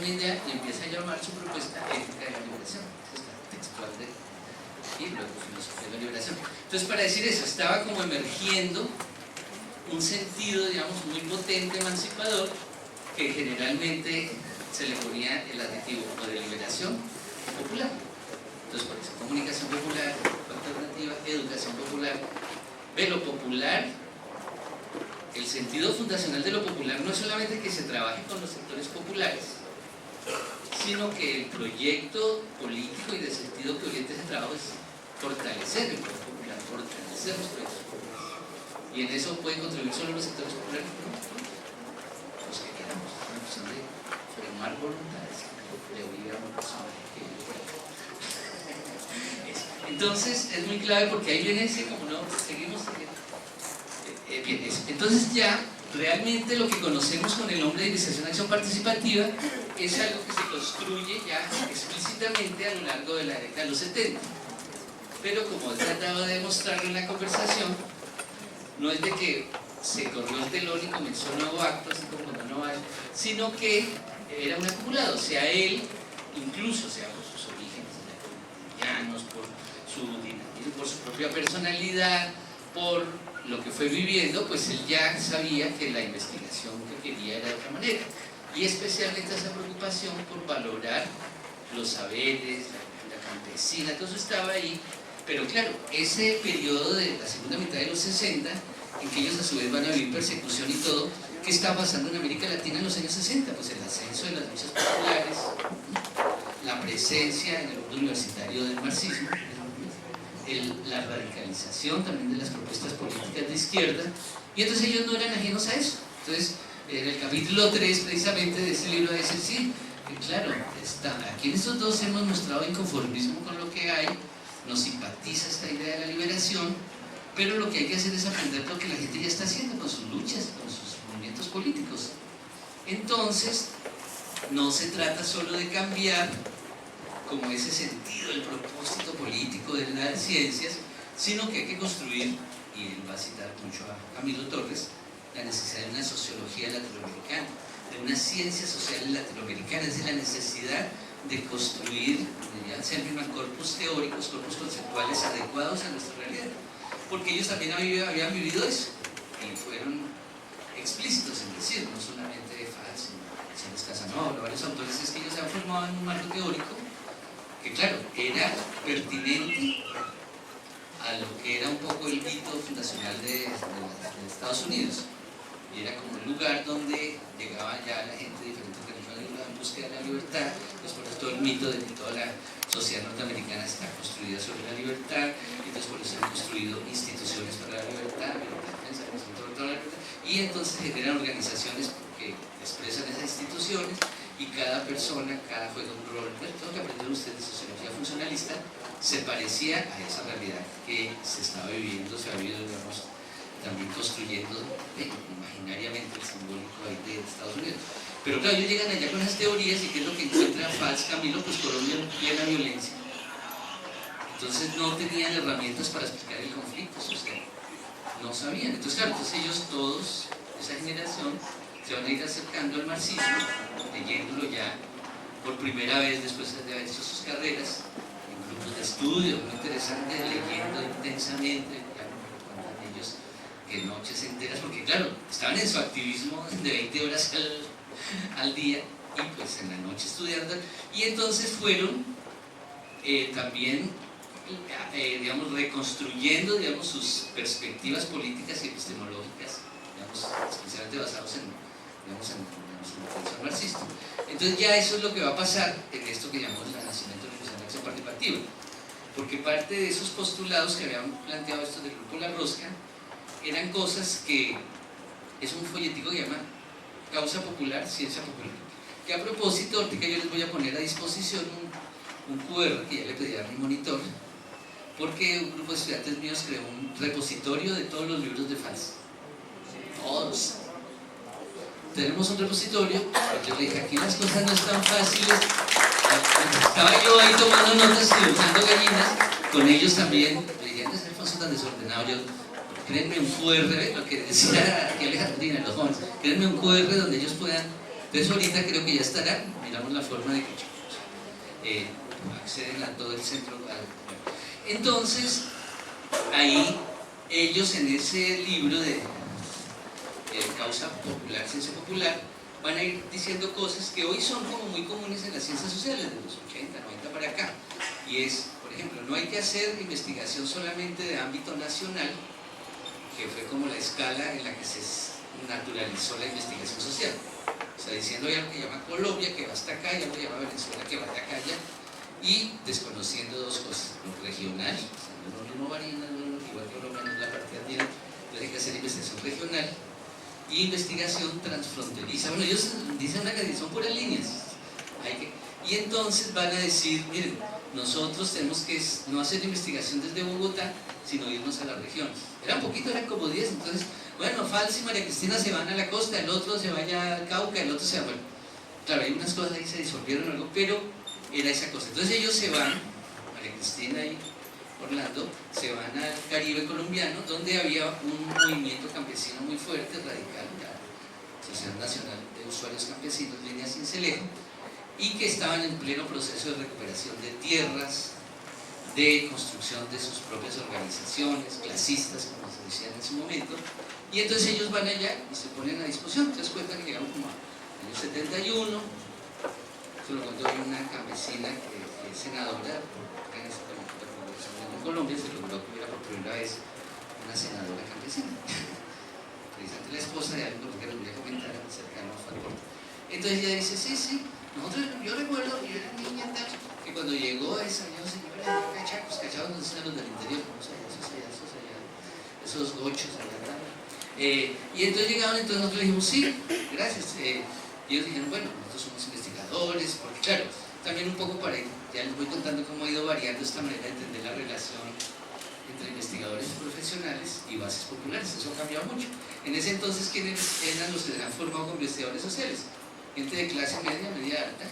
una idea y empieza a llamar su propuesta ética de la liberación. Está textual de y luego filosofía de la liberación. Entonces, para decir eso, estaba como emergiendo un sentido, digamos, muy potente, emancipador, que generalmente se le ponía el adjetivo o de liberación popular. Entonces, por eso, comunicación popular, alternativa, educación popular. Ve lo popular, el sentido fundacional de lo popular no es solamente que se trabaje con los sectores populares, sino que el proyecto político y de sentido que oriente ese trabajo es fortalecer el pueblo popular, fortalecer los proyectos populares. Y en eso pueden contribuir solo los sectores populares, no, los que queramos, una cuestión de formar voluntades, de oír a una persona que entonces es muy clave porque ahí viene ese, como no, seguimos bien eso. Entonces ya realmente lo que conocemos con el nombre de iniciación a acción participativa es algo que se construye ya explícitamente a lo largo de la década de los 70. Pero como he tratado de demostrarlo en la conversación, no es de que se corrió el telón y comenzó un nuevo acto, así como cuando no hay, sino que era un acumulado, sea él, incluso sea por sus orígenes llanos, por su propia personalidad, por lo que fue viviendo, pues él ya sabía que la investigación que quería era de otra manera, y especialmente esa preocupación por valorar los saberes, la campesina, todo eso estaba ahí. Pero claro, ese periodo de la segunda mitad de los 60, en que ellos a su vez van a vivir persecución y todo, ¿qué está pasando en América Latina en los años 60? Pues el ascenso de las luchas populares, la presencia en el mundo universitario del marxismo, la radicalización también de las propuestas políticas de izquierda, y entonces ellos no eran ajenos a eso. Entonces, en el capítulo 3 precisamente de ese libro dice, sí, claro, aquí en estos dos hemos mostrado inconformismo con lo que hay, nos simpatiza esta idea de la liberación, pero lo que hay que hacer es aprender lo que la gente ya está haciendo con sus luchas, con sus movimientos políticos. Entonces, no se trata solo de cambiar como ese sentido, el propósito político de las ciencias, sino que hay que construir, y él va a citar mucho a Camilo Torres, la necesidad de una sociología latinoamericana, de una ciencia social latinoamericana, es decir, la necesidad de construir, ya se llaman corpus teóricos, corpus conceptuales adecuados a nuestra realidad, porque ellos también habían vivido eso, y fueron explícitos en decir, no solamente Fals, Sánchez Casanova, varios autores, es que ellos se han formado en un marco teórico que claro, era pertinente a lo que era un poco el mito fundacional de Estados Unidos, y era como un lugar donde llegaba ya la gente de diferentes religiones en búsqueda de la libertad. Pues por eso todo el mito de que toda la sociedad norteamericana está construida sobre la libertad, y entonces por eso se han construido instituciones para la libertad, y entonces se generan organizaciones que expresan esas instituciones, y cada persona, cada juega un rol. Bueno, todo lo que aprendieron ustedes de sociología funcionalista se parecía a esa realidad que se estaba viviendo, se había ido, digamos, también construyendo imaginariamente el simbólico ahí de Estados Unidos. Pero claro, ellos llegan allá con esas teorías, y ¿qué es lo que encuentra Fals, Camilo? Pues Colombia en plena violencia. Entonces no tenían herramientas para explicar el conflicto social, no sabían. Entonces claro, ellos todos, esa generación, se van a ir acercando al marxismo, leyéndolo ya por primera vez después de haber hecho sus carreras en grupos de estudio muy interesantes, leyendo intensamente, ya me cuentan ellos que noches enteras, porque claro, estaban en su activismo de 20 horas al día, y pues en la noche estudiando, y entonces fueron también digamos, reconstruyendo, digamos, sus perspectivas políticas y epistemológicas, digamos, especialmente basados en el pensamiento marxista. Entonces ya eso es lo que va a pasar en esto que llamamos el nacimiento de la iniciación de acción participativa, porque parte de esos postulados que habían planteado estos del grupo La Rosca eran cosas que es un folletico que llama Causa Popular, Ciencia Popular, que a propósito, ahorita yo les voy a poner a disposición un QR que ya le pedí a mi monitor, porque un grupo de estudiantes míos creó un repositorio de todos los libros de Fals, todos. Tenemos un repositorio, yo le dije, aquí las cosas no están fáciles. Estaba yo ahí tomando notas y dibujando gallinas, con ellos también. Le dije, ¿no es Alfonso tan desordenado? Yo, créenme un QR, lo que decía aquí Alejandrina, los jóvenes, créenme un QR donde ellos puedan Entonces ahorita creo que ya estará, miramos la forma de que acceden a todo el centro. Entonces, ahí ellos en ese libro de Causa Popular, Ciencia Popular, van a ir diciendo cosas que hoy son como muy comunes en las ciencias sociales, de los 80, 90 para acá. Y es, por ejemplo, no hay que hacer investigación solamente de ámbito nacional, que fue como la escala en la que se naturalizó la investigación social. O sea, diciendo hay algo que llama Colombia, que va hasta acá, y algo que llama Venezuela, que va de acá allá, y desconociendo dos cosas, lo regional, o sea, no varía, igual que Colombia no es la parte andina, entonces hay que hacer investigación regional y investigación transfronteriza. Bueno, ellos dicen una cantidad, son puras líneas. Y entonces van a decir, miren, nosotros tenemos que no hacer investigación desde Bogotá, sino irnos a las regiones. Era un poquito, eran como 10, entonces, bueno, Falsi y María Cristina se van a la costa, el otro se vaya al Cauca, el otro se va, bueno, claro, hay unas cosas ahí se disolvieron algo, pero era esa cosa. Entonces ellos se van, María Cristina y Orlando, se van al Caribe colombiano, donde había un movimiento campesino muy fuerte, radical, la Sociedad Nacional de Usuarios Campesinos, Línea Cincelejo, y que estaban en pleno proceso de recuperación de tierras, de construcción de sus propias organizaciones, clasistas, como se decía en ese momento, y entonces ellos van allá y se ponen a disposición. Entonces cuentan que llegaron como en el 71, se lo contó una campesina que es senadora en Colombia, se logró que hubiera por primera vez una senadora campesina, precisamente la esposa de alguien que les voy a comentar cercano a Falcón. Entonces ella dice, sí, yo recuerdo, yo era niña tal, que cuando llegó esa señora de cachacos, no sé, los del interior, no sé, esos gochos allá tal. Y entonces llegaron, entonces nosotros dijimos, sí, gracias. Y ellos dijeron, bueno, nosotros somos investigadores, porque claro, también un poco para, ya les voy contando cómo ha ido variando esta manera de entender la relación entre investigadores profesionales y bases populares. Eso ha cambiado mucho. En ese entonces, ¿quiénes eran los que se han formado como investigadores sociales? Gente de clase media alta,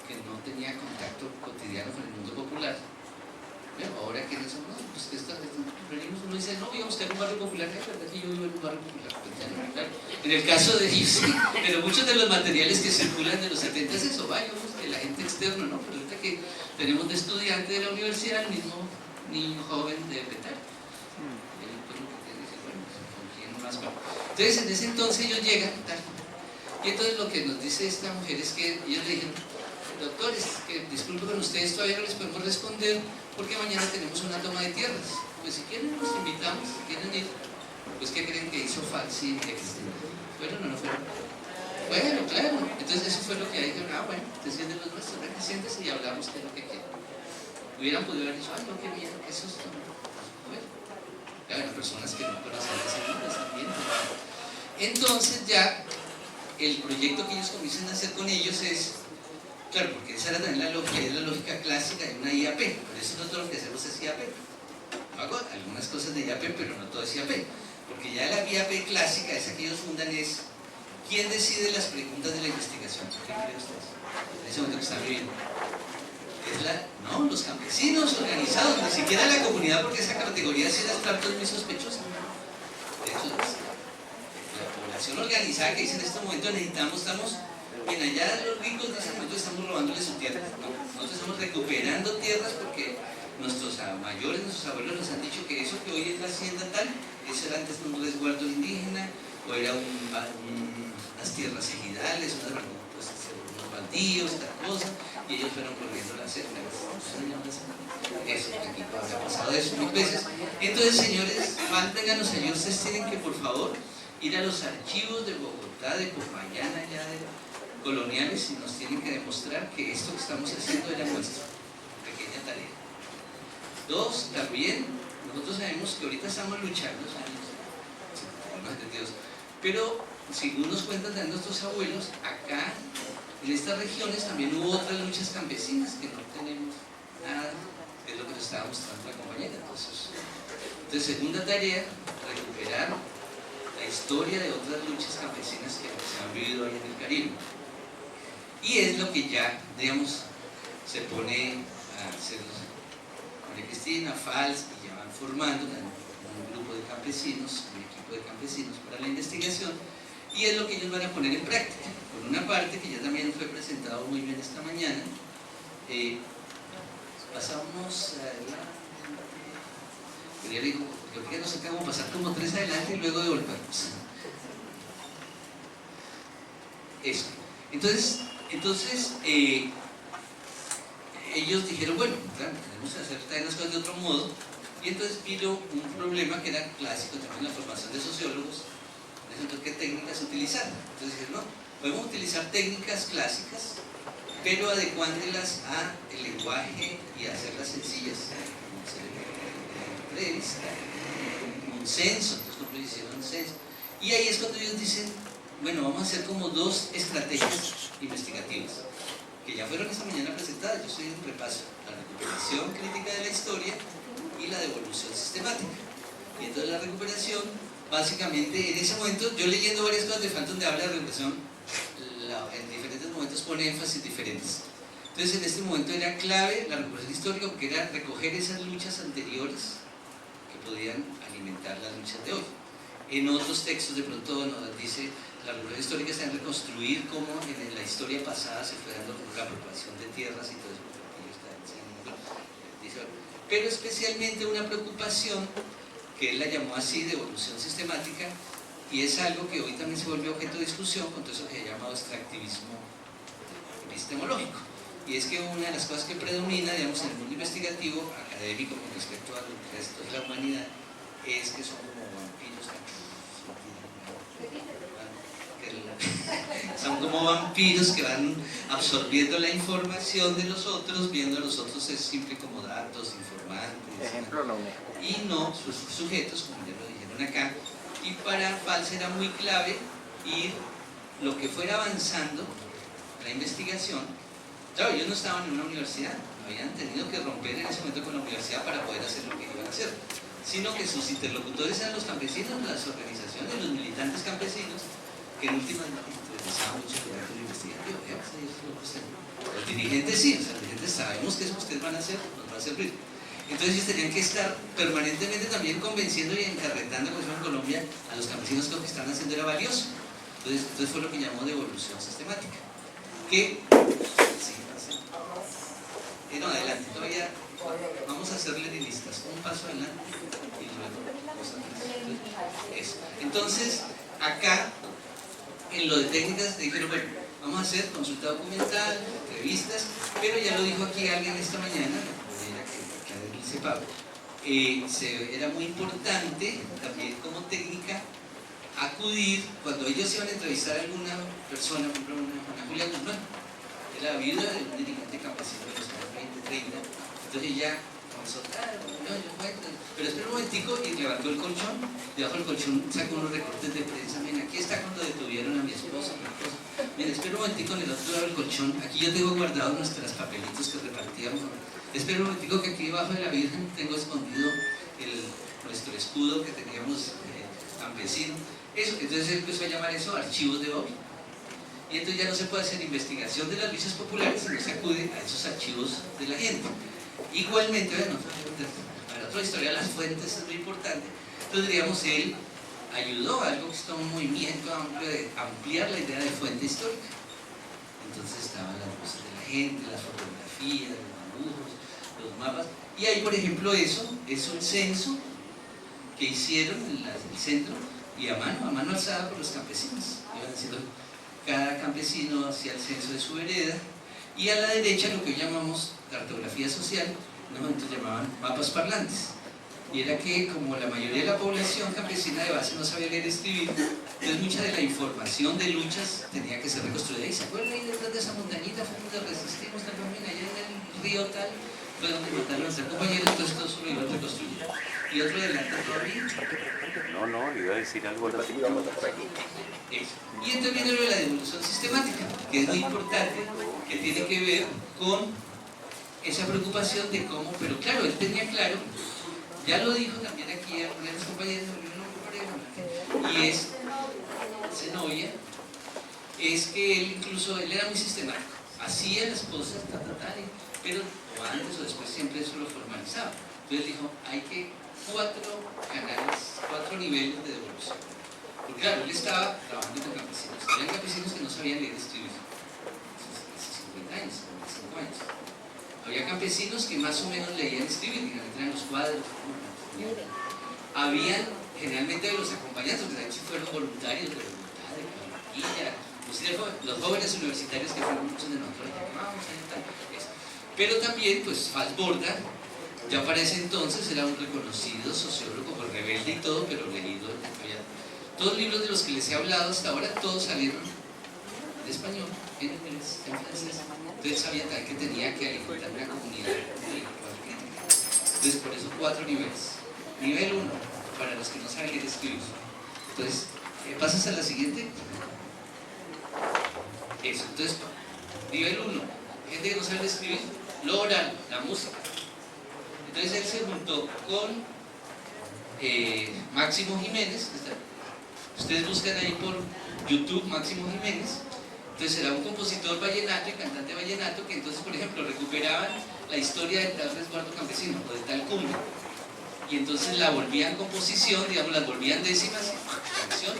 que no tenía contacto cotidiano con el mundo popular. Bueno, ahora ¿quiénes somos? Pues venimos, uno dice, no, voy a buscar un barrio popular, es verdad que yo vivo en un barrio popular. Pues ya no, claro. En el caso de ellos, sí, pero muchos de los materiales que circulan de los 70 es eso, vaya, de la gente externa, ¿no? Pero ahorita que tenemos de estudiante de la universidad, el mismo niño joven de Petar. ¿Con quién más va? Entonces, en ese entonces ellos llegan, tal. Y entonces lo que nos dice esta mujer es que ellos le dijeron, doctores, que disculpen con ustedes, todavía no les podemos responder porque mañana tenemos una toma de tierras. Pues si quieren los invitamos, si quieren ir. Pues ¿qué creen que hizo Falsi? ¿Fueron o no fueron? Bueno, claro. Entonces eso fue lo que dijeron, bueno, te sientes los nuestros, que siéntese y hablamos de lo que quieran. Hubieran podido haber dicho, no, qué bien, qué susto. Bueno, claro, personas que no conocen ese ambiente. Entonces ya el proyecto que ellos comienzan a hacer con ellos es, claro, porque esa era también la lógica clásica de una IAP, por eso nosotros lo que hacemos es IAP. Hago algunas cosas de IAP, pero no todo es IAP, porque ya la IAP clásica, esa que ellos fundan, es ¿quién decide las preguntas de la investigación? ¿Qué creen ustedes? En ese momento que están viviendo. No, los campesinos organizados, ni siquiera la comunidad, porque esa categoría de ser abstracto es muy sospechosa. De hecho, la población organizada que dice en este momento estamos bien, allá los ricos en ese momento estamos robándole su tierra, ¿no? Nosotros estamos recuperando tierras porque nuestros mayores, nuestros abuelos nos han dicho que eso que hoy es la hacienda tal, eso era antes un resguardo indígena, o era unas tierras ejidales, unos baldíos, tal cosa, y ellos fueron corriendo la hacienda. Eso, aquí ha pasado eso mil veces. Entonces, señores, mánteganos allá, ustedes tienen que, por favor, ir a los archivos de Bogotá, de Popayán, allá de coloniales, y nos tienen que demostrar que esto que estamos haciendo era nuestra pequeña tarea. Dos, también, nosotros sabemos que ahorita estamos luchando, pero según nos cuentan de nuestros abuelos, acá, en estas regiones también hubo otras luchas campesinas que no tenemos nada, que es lo que nos estaba mostrando la compañera. Entonces, segunda tarea, recuperar la historia de otras luchas campesinas que se han vivido ahí en el Caribe. Y es lo que ya, digamos, se pone a hacer María Cristina, Fals, y ya van formando un grupo de campesinos, un equipo de campesinos para la investigación, y es lo que ellos van a poner en práctica. Por una parte, que ya también fue presentado muy bien esta mañana, pasamos adelante. Pero ya digo, yo creo que nos acabamos de pasar como 3 adelante y luego devolvernos. Eso. Entonces ellos dijeron, bueno, claro, tenemos que hacer también las cosas de otro modo, y entonces vino un problema que era clásico también en la formación de sociólogos, de qué técnicas utilizar. Entonces dijeron, no, podemos utilizar técnicas clásicas, pero adecuándolas al lenguaje y hacerlas sencillas. Un censo, entonces nosotros hicieron un censo. Y ahí es cuando ellos dicen, bueno, vamos a hacer como 2 estrategias investigativas, que ya fueron esta mañana presentadas. Yo estoy en repaso: la recuperación crítica de la historia y la devolución sistemática. Y entonces la recuperación, básicamente, en ese momento, yo leyendo varias cosas de Phantom donde habla de recuperación, en diferentes momentos pone énfasis diferentes. Entonces en este momento era clave la recuperación histórica, porque era recoger esas luchas anteriores que podían alimentar las luchas de hoy. En otros textos de pronto nos dice, la recuperación histórica está en reconstruir cómo en la historia pasada se fue dando la apropiación de tierras y todo eso, pero especialmente una preocupación que él la llamó así, de evolución sistemática, y es algo que hoy también se volvió objeto de discusión con todo eso que se ha llamado extractivismo epistemológico. Y es que una de las cosas que predomina, digamos, en el mundo investigativo, académico, con respecto al resto de la humanidad, es que son como vampiros. Son como vampiros que van absorbiendo la información de los otros, viendo a los otros es simple como datos, informantes, ejemplo, no. Y no sus sujetos, como ya lo dijeron acá. Y para Valls era muy clave ir lo que fuera avanzando la investigación. Claro, ellos no estaban en una universidad, habían tenido que romper en ese momento con la universidad para poder hacer lo que iban a hacer, sino que sus interlocutores eran los campesinos, las organizaciones, los militantes campesinos, que en última interesaba mucho el trabajo investigativo. Los dirigentes sí, los dirigentes sabemos que eso que ustedes van a hacer nos va a servir. Entonces ellos tenían que estar permanentemente también convenciendo y encarretando, por ejemplo, en Colombia, a los campesinos que lo que estaban haciendo era valioso. Entonces fue lo que llamó devolución sistemática. Que, sí, no, adelante, todavía vamos a ser leninistas, un paso adelante y luego eso. Entonces, acá, en lo de técnicas, dijeron, bueno, vamos a hacer consulta documental, entrevistas, pero ya lo dijo aquí alguien esta mañana, era muy importante también como técnica acudir, cuando ellos iban a entrevistar a alguna persona, por ejemplo, a Julia Guzmán, era la viuda de un dirigente campesino de los años 20, 30, entonces ella comenzó, pero espera un momentico, y levantó el colchón, debajo del colchón sacó unos recortes de prensa, miren, aquí está cuando detuvieron a mi esposa, miren, espera un momentico, en el otro lado del colchón, aquí yo tengo guardados nuestros papelitos que repartíamos. Espera un momentico, que aquí debajo de la Virgen tengo escondido nuestro escudo que teníamos campesino. Eso, entonces él empezó a llamar eso archivos de Bobby. Y entonces ya no se puede hacer investigación de las luchas populares, sino se acude a esos archivos de la gente. Igualmente, bueno, para otra historia, las fuentes es muy importante. Entonces, digamos, él ayudó a algo que está un movimiento amplio de ampliar la idea de fuente histórica. Entonces estaban las voces de la gente, las fotografías, los mapas, y ahí, por ejemplo, eso es un censo que hicieron en el centro, y a mano alzada por los campesinos. Iban haciendo, cada campesino hacía el censo de su vereda, y a la derecha lo que hoy llamamos cartografía social, en un momento llamaban mapas parlantes, y era que como la mayoría de la población campesina de base no sabía leer y escribir, entonces mucha de la información de luchas tenía que ser reconstruida. Y se acuerdan ahí detrás de esa montañita fue donde resistimos también, allá en el río tal, fue donde mataron a nuestra compañera, entonces todo eso lo iban reconstruyendo. Y otro adelante todavía. No, iba a decir algo así. Y entonces viene lo de la devolución sistemática, que es muy importante, que tiene que ver con esa preocupación de cómo, pero claro, él tenía claro, ya lo dijo también aquí a una de las compañeras, y es Zenobia, es que él era muy sistemático, hacía las cosas, pero o antes o después siempre eso lo formalizaba. Entonces dijo, hay que 4 canales, 4 niveles de devolución. Porque claro, él estaba trabajando con campesinos. Habían campesinos que no sabían leer y escribir. Hace 50 años, 55 años. Había campesinos que más o menos leían y escribían, digamos, eran los cuadros. Habían generalmente los acompañantes, que de hecho fueron voluntarios de voluntad, de Barranquilla, los jóvenes universitarios que fueron muchos de nosotros, pero también, pues, Falsborda, ya para ese entonces era un reconocido sociólogo, pues, rebelde y todo, pero leído. Todos los libros de los que les he hablado hasta ahora, todos salieron de español, en inglés, en francés. Entonces sabía también que tenía que alimentar una comunidad intelectual crítica. Entonces, por eso 4 niveles. Nivel 1, para los que no saben leer y escribir. Entonces, ¿pasas a la siguiente? Eso, entonces, nivel 1, gente que no sabe escribir, lo oral, la música. Entonces él se juntó con Máximo Jiménez. Ustedes buscan ahí por YouTube Máximo Jiménez. Entonces era un compositor vallenato y cantante vallenato que entonces, por ejemplo, recuperaban la historia de tal resguardo campesino o de tal cumbre. Y entonces la volvían composición, digamos, las volvían décimas, canción,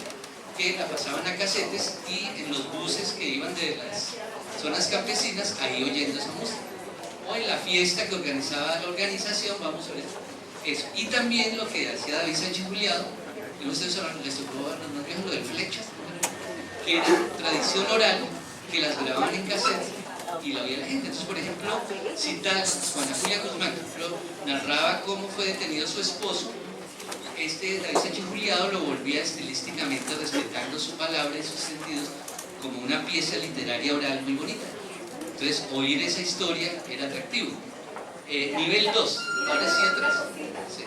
que la pasaban a casetes y en los buses que iban de las zonas campesinas, ahí oyendo esa música. O en la fiesta que organizaba la organización, vamos a ver eso. Y también lo que hacía David Sánchez Juliado, que ustedes les tocó a los más viejos, lo del flecha, que era tradición oral, que las grababan en cassette y la oía la gente. Entonces, por ejemplo, citar Juana Julia Guzmán, por ejemplo, narraba cómo fue detenido su esposo. David Sánchez Juliado lo volvía estilísticamente, respetando su palabra y sus sentidos, como una pieza literaria oral muy bonita. Entonces, oír esa historia era atractivo. Nivel 2, ahora sí atrás. Sí.